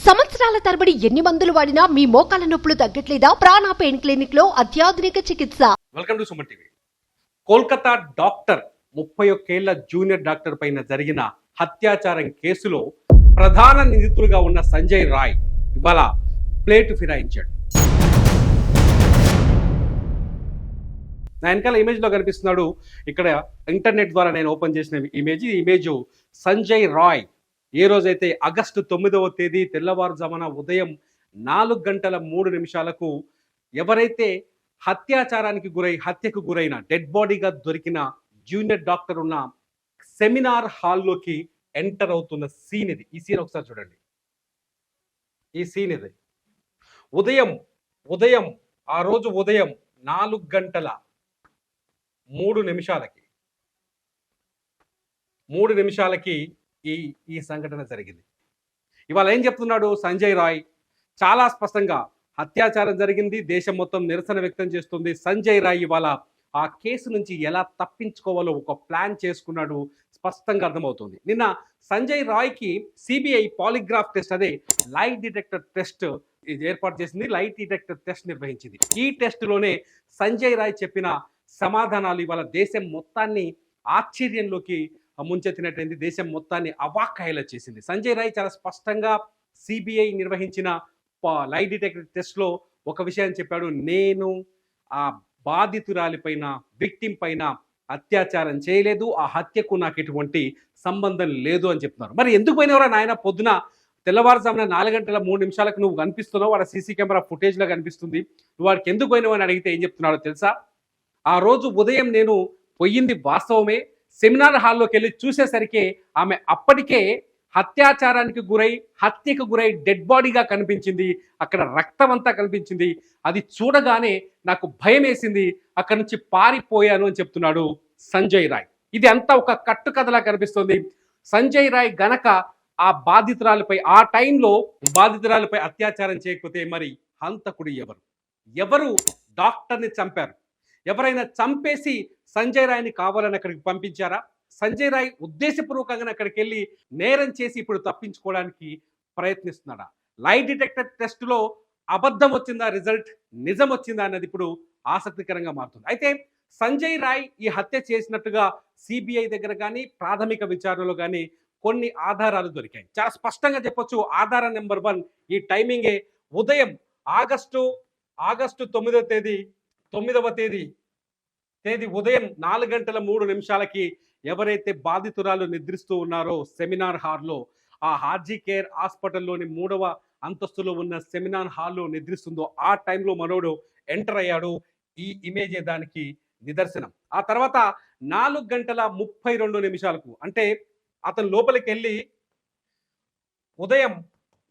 సంవత్సరాల తరబడి ఎన్ని మందులు వాడినా మీ మోకాల నొప్పులు తగ్గట్లేదా? ప్రాణ పెయిన్ క్లినిక్ లో అత్యాధునిక చికిత్స. Welcome to Suman TV. Kolkata doctor 31 ఏళ్ల జూనియర్ డాక్టర్ పైన జరిగిన హత్యాచారం కేసులో ప్రధాన నిందితులుగా ఉన్న సంజయ్ రాయ్ ఇవాళ ప్లేటు ఫిరాయించాడు. నా వెనకాల ఇమేజ్ లో కనిపిస్తున్నాడు. ఇక్కడ ఇంటర్నెట్ ద్వారా నేను ఓపెన్ చేసిన ఇమేజ్ సంజయ్ రాయ్ ఏ రోజైతే ఆగస్టు 9వ తేదీ తెల్లవారుజామున ఉదయం 4:03 ఎవరైతే హత్యకు గురైన డెడ్ బాడీగా దొరికిన జూనియర్ డాక్టర్ ఉన్న సెమినార్ హాల్లోకి ఎంటర్ అవుతున్న సీన్ ఇది. ఈ సీన్ ఒకసారి చూడండి. ఈ సీన్ ఇది. ఉదయం ఆ రోజు ఉదయం 4:03 ఈ సంఘటన జరిగింది. ఇవాళ ఏం చెప్తున్నాడు సంజయ్ రాయ్? చాలా స్పష్టంగా అత్యాచారం జరిగింది, దేశం మొత్తం నిరసన వ్యక్తం చేస్తుంది. సంజయ్ రాయ్ ఇవాళ ఆ కేసు నుంచి ఎలా తప్పించుకోవాలో ఒక ప్లాన్ చేసుకున్నాడు, స్పష్టంగా అర్థమవుతుంది. నిన్న సంజయ్ రాయ్కి సిబిఐ పాలిగ్రాఫ్ టెస్ట్, అదే లైట్ డిటెక్టర్ టెస్ట్ ఏర్పాటు చేసింది. లైట్ డిటెక్టర్ టెస్ట్ నిర్వహించింది. ఈ టెస్ట్లోనే సంజయ్ రాయ్ చెప్పిన సమాధానాలు ఇవాళ దేశం మొత్తాన్ని ఆశ్చర్యంలోకి ముంచెత్తినట్టయింది, దేశం మొత్తాన్ని అవాక్కయ్యేలా చేసింది. సంజయ్ రాయ్ చాలా స్పష్టంగా సిబిఐ నిర్వహించిన లైట్ డిటెక్టర్ టెస్ట్లో ఒక విషయాన్ని చెప్పాడు. నేను ఆ బాధితురాలిపైన, విక్టిమ్ పైన అత్యాచారం చేయలేదు, ఆ హత్యకు నాకు ఎటువంటి సంబంధం లేదు అని చెప్తున్నారు. మరి ఎందుకు పోయినవరా నాయన? పొద్దున తెల్లవారుజామున 4:03 నువ్వు కనిపిస్తున్నావు, వాడు సీసీ కెమెరా ఫుటేజ్లో కనిపిస్తుంది. నువ్వు వాడికి ఎందుకు పోయినావు అని అడిగితే ఏం చెప్తున్నాడో తెలుసా? ఆ రోజు ఉదయం నేను పోయింది వాస్తవమే, సెమినార్ హాల్లోకి వెళ్ళి చూసేసరికి ఆమె అప్పటికే హత్యకు గురై డెడ్ బాడీగా కనిపించింది. అక్కడ రక్తం అంతా కనిపించింది. అది చూడగానే నాకు భయం వేసింది, అక్కడి నుంచి పారిపోయాను అని చెప్తున్నాడు సంజయ్ రాయ్. ఇది అంతా ఒక కట్టుకథలా కనిపిస్తుంది. సంజయ్ రాయ్ గనక ఆ బాధితురాలపై, ఆ టైంలో బాధితురాలపై అత్యాచారం చేయకపోతే మరి హంతకుడు ఎవరు డాక్టర్ని చంపారు? ఎవరైనా చంపేసి సంజయ్ రాయ్ని కావాలని అక్కడికి పంపించారా? సంజయ్ రాయ్ ఉద్దేశపూర్వకంగా అక్కడికి వెళ్ళి నేరం చేసి ఇప్పుడు తప్పించుకోవడానికి ప్రయత్నిస్తున్నాడా? లైట్ డిటెక్టర్ టెస్టులో అబద్ధం వచ్చిందా, రిజల్ట్ నిజం వచ్చిందా అన్నది ఇప్పుడు ఆసక్తికరంగా మారుతుంది. అయితే సంజయ్ రాయ్ ఈ హత్య చేసినట్టుగా సిబిఐ దగ్గర కానీ ప్రాథమిక విచారణలో కానీ కొన్ని ఆధారాలు దొరికాయి. చాలా స్పష్టంగా చెప్పొచ్చు. ఆధారం నెంబర్ 1, ఈ టైమింగే ఉదయం ఆగస్టు 9వ తేదీ ఉదయం 4:03 ఎవరైతే బాధితురాలు నిద్రిస్తూ ఉన్నారో సెమినార్ హాల్లో, ఆ హార్జీ కేర్ హాస్పిటల్లోని 3వ అంతస్తులో ఉన్న సెమినార్ హాల్లో నిద్రిస్తుందో ఆ టైంలో మనోడు ఎంటర్ అయ్యాడు. ఈ ఇమేజే దానికి నిదర్శనం. ఆ తర్వాత 4:32 అంటే అతను లోపలికి వెళ్ళి ఉదయం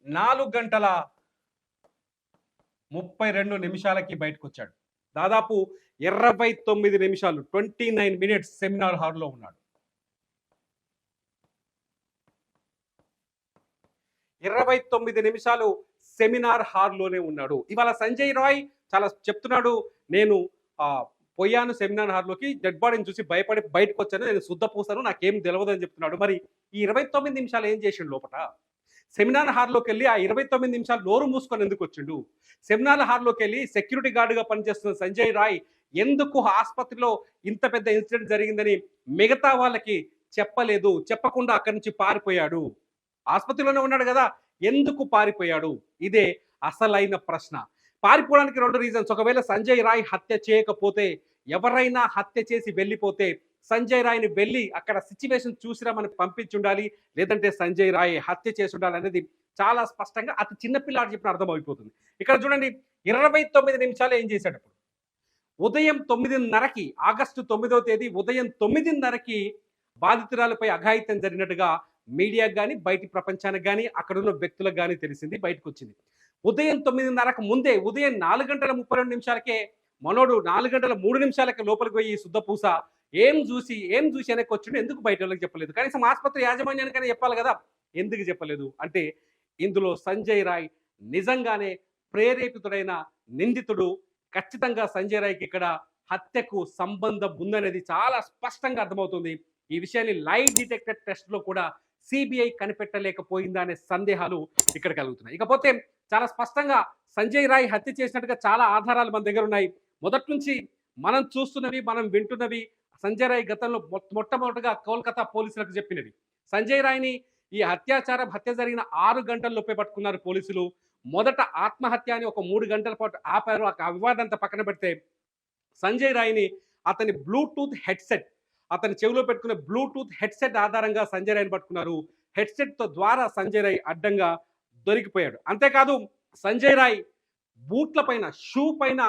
4:32 బయటకు వచ్చాడు. దాదాపు 29 నిమిషాలు 29 minutes సెమినార్ హాల్లో ఉన్నాడు. 29 నిమిషాలు సెమినార్ హాల్లోనే ఉన్నాడు. ఇవాళ సంజయ్ రాయ్ చాలా చెప్తున్నాడు, నేను పోయాను సెమినార్ హాల్లోకి, డెడ్ బాడీని చూసి భయపడి బయటకు వచ్చాను, నేను శుద్ధ పూసాను, నాకేం తెలియదు అని చెప్తున్నాడు. మరి ఈ 29 నిమిషాలు ఏం చేసిండు లోపల? సెమినార్ హాల్లోకి వెళ్ళి ఆ 29 నిమిషాలు నోరు మూసుకొని ఎందుకు వచ్చిండు? సెమినార్ హాల్లోకి వెళ్ళి సెక్యూరిటీ గార్డుగా పనిచేస్తున్న సంజయ్ రాయ్ ఎందుకు ఆసుపత్రిలో ఇంత పెద్ద ఇన్సిడెంట్ జరిగిందని మిగతా వాళ్ళకి చెప్పలేదు? చెప్పకుండా అక్కడి నుంచి పారిపోయాడు. ఆసుపత్రిలోనే ఉన్నాడు కదా, ఎందుకు పారిపోయాడు? ఇదే అసలైన ప్రశ్న. పారిపోవడానికి 2 రీజన్స్. ఒకవేళ సంజయ్ రాయ్ హత్య చేయకపోతే, ఎవరైనా హత్య చేసి వెళ్ళిపోతే సంజయ్ రాయ్ని వెళ్ళి అక్కడ సిచ్యువేషన్ చూసిరా మనకు పంపించి ఉండాలి, లేదంటే సంజయ్ రాయ్ హత్య చేసి ఉండాలి అనేది చాలా స్పష్టంగా అతి చిన్నపిల్లాడు చెప్పిన అర్థమైపోతుంది. ఇక్కడ చూడండి, 29 నిమిషాలు ఏం చేశాడు? ఉదయం 9:30 ఆగస్టు 9వ తేదీ ఉదయం 9:30 బాధితురాలపై అఘాయిత్యం జరిగినట్టుగా మీడియాకు కానీ బయటి ప్రపంచానికి కానీ అక్కడున్న వ్యక్తులకు కానీ తెలిసింది, బయటకు వచ్చింది. ఉదయం 9:30 ముందే ఉదయం 4:32 మనోడు 4:03 లోపలికి పోయి శుద్ధపూస ఏం చూసి వెనక్కి వచ్చిండు, ఎందుకు బయట వాళ్ళకి చెప్పలేదు? కనీసం ఆసుపత్రి యాజమాన్యానికైనా చెప్పాలి కదా, ఎందుకు చెప్పలేదు? అంటే ఇందులో సంజయ్ రాయ్ నిజంగానే ప్రేరేపితుడైన నిందితుడు. ఖచ్చితంగా సంజయ్ రాయ్కి ఇక్కడ హత్యకు సంబంధం ఉందనేది చాలా స్పష్టంగా అర్థమవుతుంది. ఈ విషయాన్ని లైట్ డిటెక్టర్ టెస్ట్లో కూడా సిబిఐ కనిపెట్టలేకపోయిందా అనే సందేహాలు ఇక్కడ కలుగుతున్నాయి. ఇకపోతే చాలా స్పష్టంగా సంజయ్ రాయ్ హత్య చేసినట్టుగా చాలా ఆధారాలు మన దగ్గర ఉన్నాయి. మొదటి నుంచి మనం చూస్తున్నవి, మనం వింటున్నవి సంజయ్ రాయ్ గతంలో మొట్టమొదటిగా కోల్కతా పోలీసులకు చెప్పినవి. సంజయ్ రాయ్ని ఈ హత్య జరిగిన 6 గంటల్లోపే పట్టుకున్నారు పోలీసులు. మొదట ఆత్మహత్య అని ఒక 3 గంటల పాటు ఆపారు. ఆ వివాదంతా పక్కన పెడితే సంజయ్ రాయ్ని అతని బ్లూటూత్ హెడ్సెట్, అతని చెవిలో పెట్టుకునే బ్లూటూత్ హెడ్సెట్ ఆధారంగా సంజయ్ రాయ్ని పట్టుకున్నారు. హెడ్సెట్ ద్వారా సంజయ్ రాయ్ అడ్డంగా దొరికిపోయాడు. అంతేకాదు సంజయ్ రాయ్ బూట్ల పైన, షూ పైన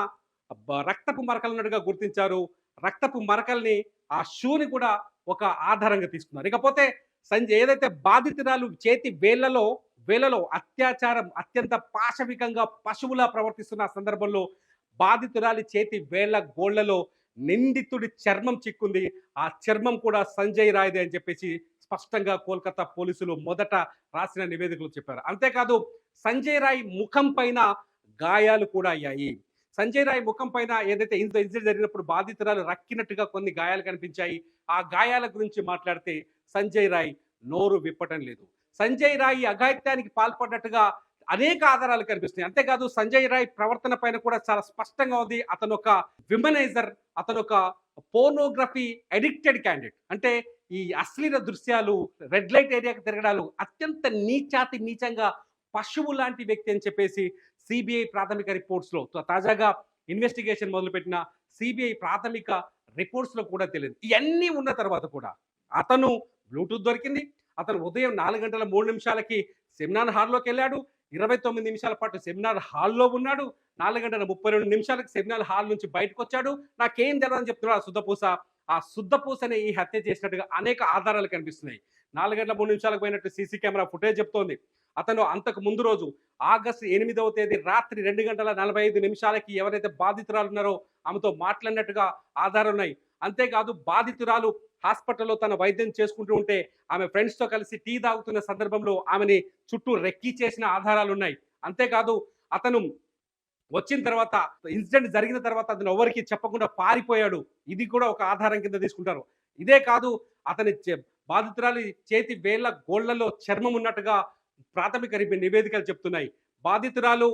రక్తపు మరకలు ఉన్నట్టుగా గుర్తించారు. రక్తపు మరకల్ని, ఆ షూని కూడా ఒక ఆధారంగా తీసుకున్నారు. ఇకపోతే సంజయ్ ఏదైతే బాధితురాలు చేతి వేళ్లలో అత్యాచారం అత్యంత పాశవికంగా పశువులా ప్రవర్తిస్తున్న సందర్భంలో బాధితురాలి చేతి వేళ్ల గోళ్లలో నిందితుడి చర్మం చిక్కుంది. ఆ చర్మం కూడా సంజయ్ రాయ్దే అని చెప్పేసి స్పష్టంగా కోల్కతా పోలీసులు మొదట రాసిన నివేదికలు చెప్పారు. అంతేకాదు సంజయ్ రాయ్ ముఖం పైన గాయాలు కూడా అయ్యాయి. సంజయ్ రాయ్ ముఖం పైన ఏదైతే ఇన్సిడెంట్ జరిగినప్పుడు బాధితురాలు రక్కినట్టుగా కొన్ని గాయాలు కనిపించాయి. ఆ గాయాల గురించి మాట్లాడితే సంజయ్ రాయ్ నోరు విప్పటం లేదు. సంజయ్ రాయ్ అఘాయిత్యానికి పాల్పడ్డట్టుగా అనేక ఆధారాలు కనిపిస్తున్నాయి. అంతేకాదు సంజయ్ రాయ్ ప్రవర్తన పైన కూడా చాలా స్పష్టంగా ఉంది. అతను ఒక విమనైజర్, అతను ఒక పోర్నోగ్రఫీ అడిక్టెడ్ క్యాండిడేట్. అంటే ఈ అశ్లీల దృశ్యాలు, రెడ్ లైట్ ఏరియాకి తిరగడాలు, అత్యంత నీచంగా పశువు లాంటి వ్యక్తి అని చెప్పేసి సిబిఐ ప్రాథమిక రిపోర్ట్స్లో, తాజాగా ఇన్వెస్టిగేషన్ మొదలుపెట్టిన సిబిఐ ప్రాథమిక రిపోర్ట్స్లో కూడా తెలియదు. ఇవన్నీ ఉన్న తర్వాత కూడా అతను బ్లూటూత్ దొరికింది. అతను ఉదయం 4:03 సెమినార్ హాల్లోకి వెళ్ళాడు. 29 నిమిషాల పాటు సెమినార్ హాల్లో ఉన్నాడు. 4:32 సెమినార్ హాల్ నుంచి బయటకు వచ్చాడు. నాకేం తెలియదని చెప్తున్నాడు ఆ సుద్దపూస. ఆ సుద్దపూసనే ఈ హత్య చేసినట్టుగా అనేక ఆధారాలు కనిపిస్తున్నాయి. 4:03 పోయినట్టు సీసీ కెమెరా ఫుటేజ్ చెప్తోంది. అతను అంతకు ముందు రోజు ఆగస్టు 8వ తేదీ రాత్రి 2:45 ఎవరైతే బాధితురాలు ఉన్నారో ఆమెతో మాట్లాడినట్టుగా ఆధారాలు ఉన్నాయి. అంతేకాదు బాధితురాలు హాస్పిటల్లో తన వైద్యం చేసుకుంటూ ఉంటే ఆమె ఫ్రెండ్స్తో కలిసి టీ తాగుతున్న సందర్భంలో ఆమెని చుట్టూ రెక్కీ చేసిన ఆధారాలు ఉన్నాయి. అంతేకాదు అతను వచ్చిన తర్వాత, ఇన్సిడెంట్ జరిగిన తర్వాత అతను ఎవరికి చెప్పకుండా పారిపోయాడు. ఇది కూడా ఒక ఆధారం కింద తీసుకుంటారు. ఇదే కాదు, అతని బాధితురాలి చేతి వేళ్ల గోళ్లలో చర్మం ఉన్నట్టుగా ప్రాథమిక నివేదికలు చెప్తున్నాయి. బాధితురాలు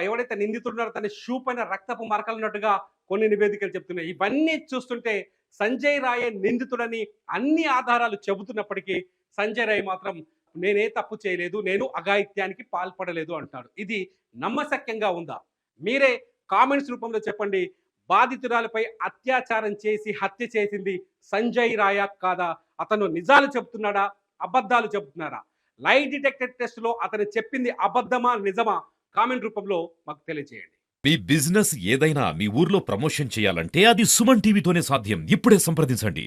ఎవడైతే నిందితున్నారో తన షూ పైన రక్తపు మరకలు ఉన్నట్టుగా కొన్ని నివేదికలు చెప్తున్నాయి. ఇవన్నీ చూస్తుంటే సంజయ్ రాయే నిందితుడని అన్ని ఆధారాలు చెబుతున్నప్పటికీ సంజయ్ రాయ్ మాత్రం నేనే తప్పు చేయలేదు, నేను అఘాయిత్యానికి పాల్పడలేదు అంటాడు. ఇది నమ్మశక్యంగా ఉందా? మీరే కామెంట్స్ రూపంలో చెప్పండి. బాధితురాలపై అత్యాచారం చేసి హత్య చేసింది సంజయ్ రాయా కాదా? అతను నిజాలు చెబుతున్నాడా, అబద్ధాలు చెబుతున్నారా? లై డిటెక్టర్ టెస్ట్ లో అతను చెప్పింది అబద్ధమా నిజమా? కామెంట్ రూపంలో మాకు తెలియజేయండి. మీ బిజినెస్ ఏదైనా మీ ఊర్లో ప్రమోషన్ చేయాలంటే అది సుమన్ టీవీతోనే సాధ్యం. ఇప్పుడే సంప్రదించండి.